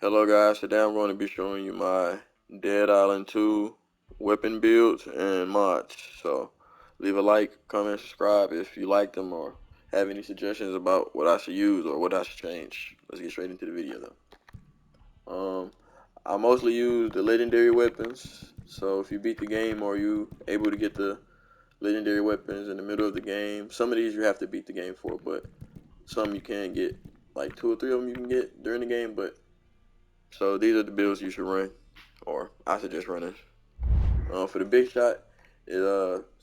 Hello guys, today I'm going to be showing you my Dead Island 2 weapon builds and mods. So leave a like, comment, subscribe if you like them or have any suggestions about what I should use or what I should change. Let's get straight into the video though. I mostly use the legendary weapons. So if you beat the game or you able to get the legendary weapons in the middle of the game, some of these you have to beat the game for, but some you can get, like 2 or 3 of them you can get during the game, but so these are the builds you should run, or I suggest running. For the big shot,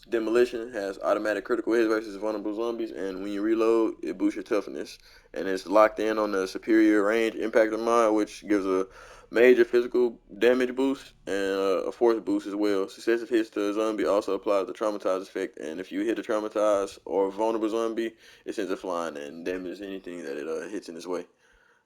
demolition has automatic critical hits versus vulnerable zombies, and when you reload, it boosts your toughness, and it's locked in on the superior range impactor mod, which gives a major physical damage boost and a force boost as well. Successive hits to a zombie also applies the traumatize effect, and if you hit a traumatized or vulnerable zombie, it sends it flying and damages anything that it hits in its way.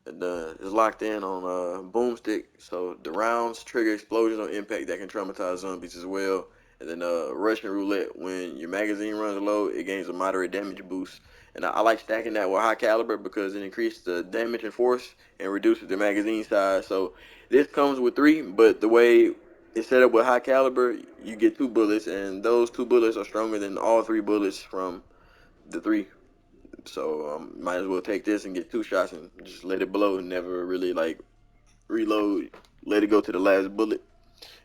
It's locked in on boomstick, so the rounds trigger explosions on impact that can traumatize zombies as well. And then Russian roulette, when your magazine runs low, it gains a moderate damage boost. And I like stacking that with high caliber because it increases the damage and force and reduces the magazine size. So this comes with 3, but the way it's set up with high caliber, you get 2 bullets, and those 2 bullets are stronger than all 3 bullets from the 3. So might as well take this and get 2 shots and just let it blow and never really like reload. Let it go to the last bullet.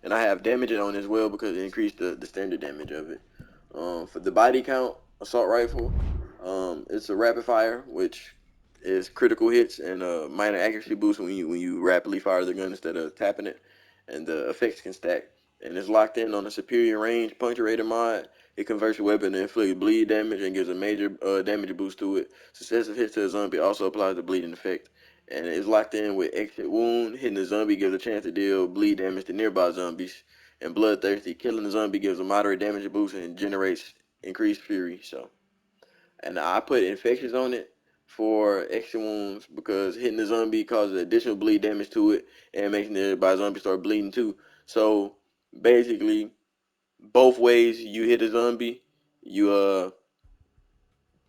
And I have damage on as well because it increased the standard damage of it. For the body count assault rifle, it's a rapid fire, which is critical hits and a minor accuracy boost when you rapidly fire the gun instead of tapping it, and the effects can stack. And it's locked in on a superior range punctuator mod. It converts your weapon to inflict bleed damage and gives a major damage boost to it. Successive hits to a zombie also applies the bleeding effect. And it's locked in with exit wound. Hitting the zombie gives a chance to deal bleed damage to nearby zombies. And bloodthirsty, killing the zombie gives a moderate damage boost and generates increased fury. So, and I put infections on it for extra wounds because hitting the zombie causes additional bleed damage to it and makes nearby zombie start bleeding too. So basically, both ways you hit a zombie, you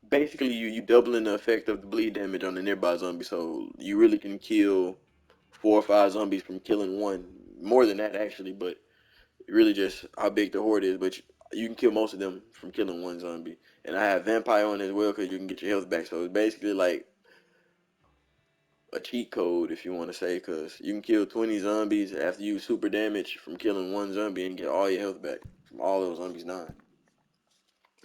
basically you doubling the effect of the bleed damage on the nearby zombie. So you really can kill 4 or 5 zombies from killing one. More than that actually, but really just how big the horde is. But you can kill most of them from killing one zombie. And I have vampire on as well because you can get your health back. So it's basically like a cheat code if you want to say, because you can kill 20 zombies after you super damage from killing one zombie and get all your health back from all those zombies dying.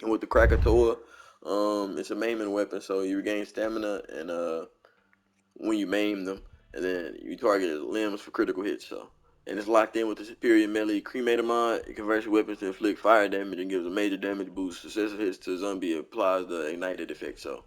And with the Krakatoa, it's a maiming weapon, so you regain stamina and when you maim them, and then you target limbs for critical hits. So, and it's locked in with the superior melee cremator mod. It converts your weapons to inflict fire damage and gives a major damage boost. Successive hits to a zombie applies the ignited effect. So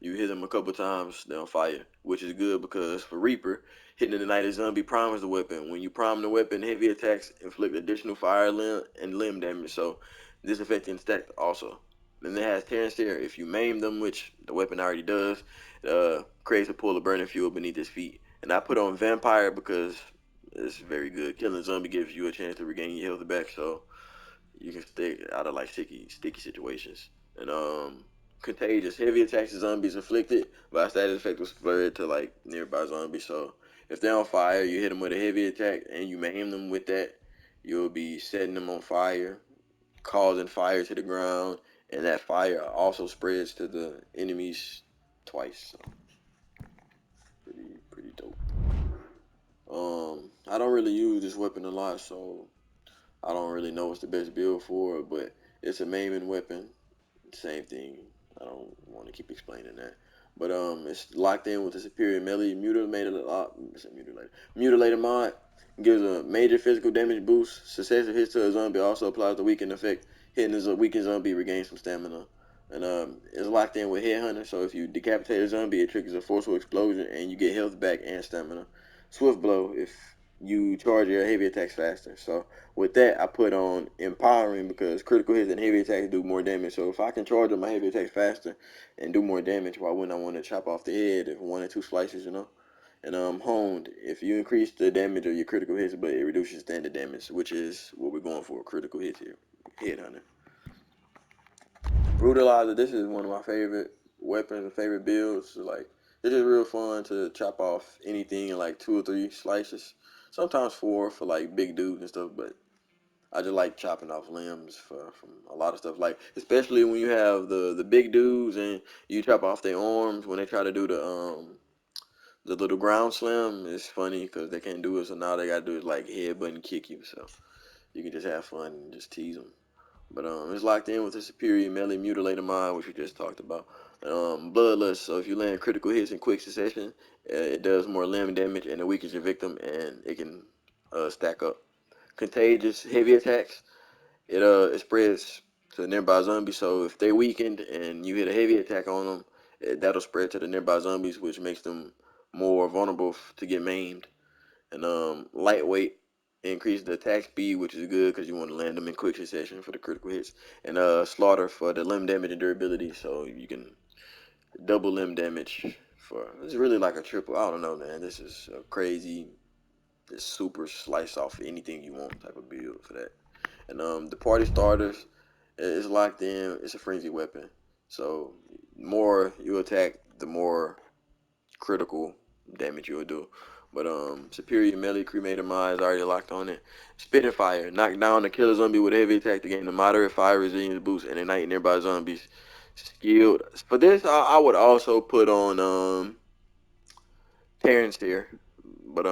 you hit them a couple times, they're on fire, which is good because for Reaper, hitting an ignited zombie primes the weapon. When you prime the weapon, heavy attacks inflict additional fire limb damage. So this effect can stack also. Then it has Tear and Stare. If you maim them, which the weapon already does, creates a pool of burning fuel beneath his feet. And I put on Vampire because it's very good. Killing a zombie gives you a chance to regain your health back, so you can stay out of like sticky situations. And Contagious. Heavy attacks to zombies inflicted by status effect was spread to like nearby zombies. So if they're on fire, you hit them with a heavy attack and you maim them with that, you'll be setting them on fire, causing fire to the ground, and that fire also spreads to the enemies twice. So pretty dope. I don't really use this weapon a lot, so I don't really know what's the best build for it, but it's a maiming weapon. Same thing. I don't want to keep explaining that. But it's locked in with the superior melee mutilator mod. Gives a major physical damage boost. Successive hits to a zombie also applies the weaken effect. Hitting a weakened zombie regains some stamina. And it's locked in with Headhunter, so if you decapitate a zombie, it triggers a forceful explosion and you get health back and stamina. Swift Blow, if you charge your heavy attacks faster. So with that, I put on Empowering because critical hits and heavy attacks do more damage. So if I can charge on my heavy attacks faster and do more damage, why wouldn't I want to chop off the head if 1 or 2 slices, you know? And Honed, if you increase the damage of your critical hits, but it reduces standard damage, which is what we're going for, critical hits here. Headhunter. Brutalizer, this is one of my favorite weapons and favorite builds. Like, it's just real fun to chop off anything in like 2 or 3 slices. Sometimes 4 for like big dudes and stuff, but I just like chopping off limbs from a lot of stuff. Like especially when you have the big dudes and you chop off their arms when they try to do the little ground slam. It's funny because they can't do it, so now they gotta do is like headbutt and kick you. So you can just have fun and just tease them. But it's locked in with a superior melee mutilator mod, which we just talked about. Bloodlust. So if you land critical hits in quick succession, it does more limb damage and it weakens your victim, and it can stack up. Contagious heavy attacks. It spreads to nearby zombies. So if they're weakened and you hit a heavy attack on them, that'll spread to the nearby zombies, which makes them more vulnerable to get maimed. And lightweight increase the attack speed, which is good because you want to land them in quick succession for the critical hits. And slaughter for the limb damage and durability, so you can double limb damage for. It's really like a triple. I don't know, man. This is a crazy, this super slice off anything you want type of build for that. And the party starters is locked in. It's a frenzy weapon, so more you attack, the more critical damage you'll do. But superior melee cremator mod is already locked on it. Spitting fire, knock down the killer zombie with a heavy attack to gain a moderate fire resilience boost and ignite nearby zombies. Skilled for this, I would also put on Terrence here, but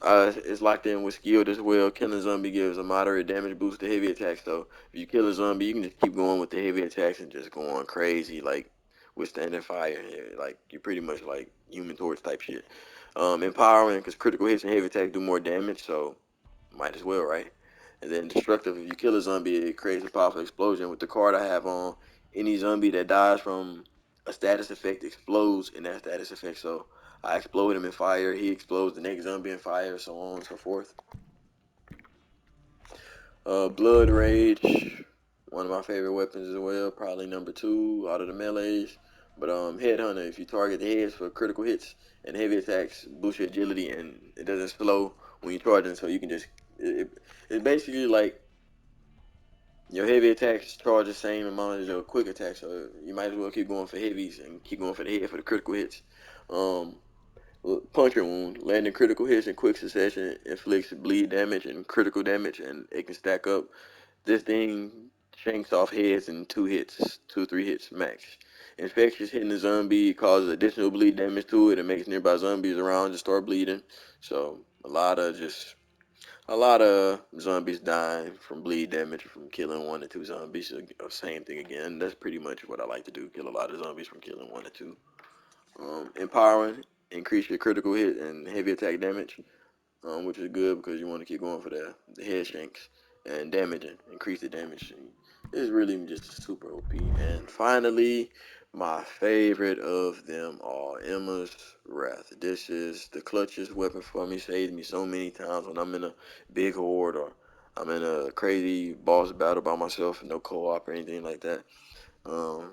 it's locked in with skilled as well. Killing zombie gives a moderate damage boost to heavy attacks. So if you kill a zombie, you can just keep going with the heavy attacks and just going crazy, like withstanding fire. Like you're pretty much like Human Torch type shit. Empowering because critical hits and heavy attacks do more damage, so might as well, right? And then destructive. If you kill a zombie, it creates a powerful explosion. With the card I have on, any zombie that dies from a status effect explodes in that status effect. So I explode him in fire, he explodes the next zombie in fire, so on and so forth. Blood Rage, one of my favorite weapons as well, probably number 2 out of the melees. But Headhunter, if you target the heads for critical hits and heavy attacks, boost your agility, and it doesn't slow when you charge it, so you can just, it's basically like your heavy attacks charge the same amount as your quick attacks, so you might as well keep going for heavies and keep going for the head for the critical hits. Um, Puncture wound, landing critical hits in quick succession inflicts bleed damage and critical damage, and it can stack up. This thing shanks off heads in 2 hits, 2 3 hits max. Infectious hitting the zombie causes additional bleed damage to it and makes nearby zombies around just start bleeding. So a lot of zombies dying from bleed damage from killing 1 or 2 zombies. Same thing again. That's pretty much what I like to do. Kill a lot of zombies from killing 1 or 2. Empowering, increase your critical hit and heavy attack damage, which is good because you want to keep going for the head shanks. And damaging, increase the damage. It's really just super OP. And finally, my favorite of them all, Emma's Wrath. This is the clutchest weapon for me. Saves me so many times when I'm in a big horde or I'm in a crazy boss battle by myself, no co-op or anything like that. Um,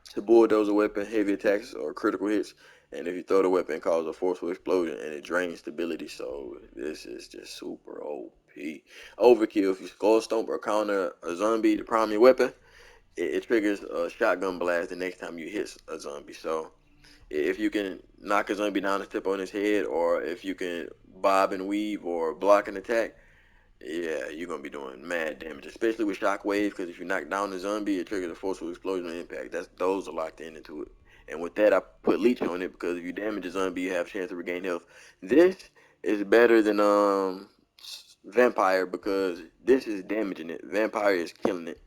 it's a bulldozer weapon, heavy attacks or critical hits, and if you throw the weapon, it causes a forceful explosion and it drains stability. So this is just super OP. Overkill. If you skull stomp or counter a zombie to prime your weapon, it triggers a shotgun blast the next time you hit a zombie. So if you can knock a zombie down and step on his head, or if you can bob and weave or block an attack, yeah, you're gonna be doing mad damage, especially with shockwave. Because if you knock down the zombie, it triggers a forceful explosion and impact. Those are locked into it. And with that, I put leech on it because if you damage a zombie, you have a chance to regain health. This is better than vampire because this is damaging it. Vampire is killing it,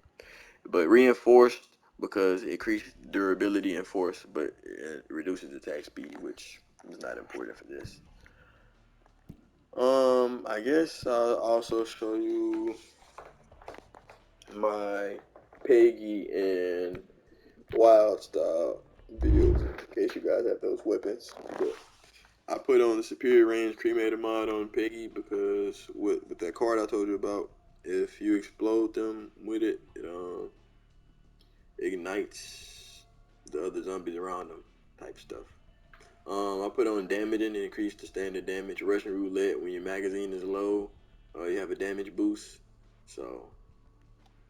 but reinforced because it increases durability and force, but it reduces attack speed, which is not important for this. I guess I'll also show you my Peggy and Wild Style builds in case you guys have those weapons. But I put on the Superior Range Cremator mod on Peggy because with that card I told you about, if you explode them with it, it ignites the other zombies around them type stuff. I put on damaging and increase the standard damage. Russian roulette when your magazine is low, you have a damage boost. So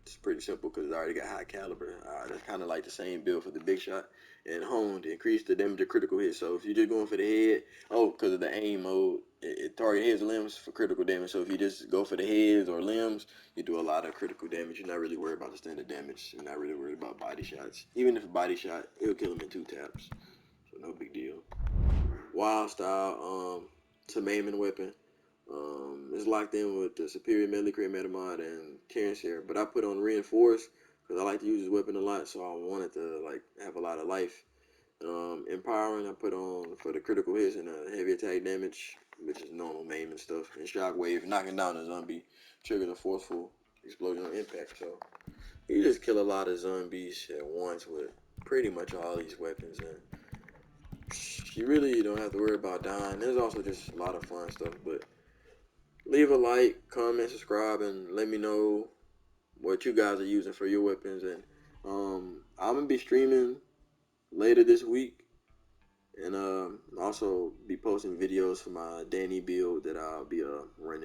it's pretty simple because I already got high caliber. That's kind of like the same build for the big shot. and honed, increase the damage of critical hits. So if you're just going for the head, because of the aim mode, it target heads limbs for critical damage. So if you just go for the heads or limbs, you do a lot of critical damage. You're not really worried about the standard damage. You're not really worried about body shots. Even if a body shot, it'll kill him in 2 taps. So no big deal. Wild style, it's a maiming weapon. It's locked in with the superior melee crit metamod and Terrence here, but I put on reinforce because I like to use this weapon a lot, so I wanted to like have a lot of life. Empowering I put on for the critical hits and heavy attack damage, which is normal maim and stuff. And shockwave, knocking down a zombie triggers a forceful explosion on impact. So you just kill a lot of zombies at once with pretty much all these weapons, and you really don't have to worry about dying. There's also just a lot of fun stuff, but leave a like, comment, subscribe, and let me know what you guys are using for your weapons. And I'm gonna be streaming later this week, and also be posting videos for my Danny build that I'll be running.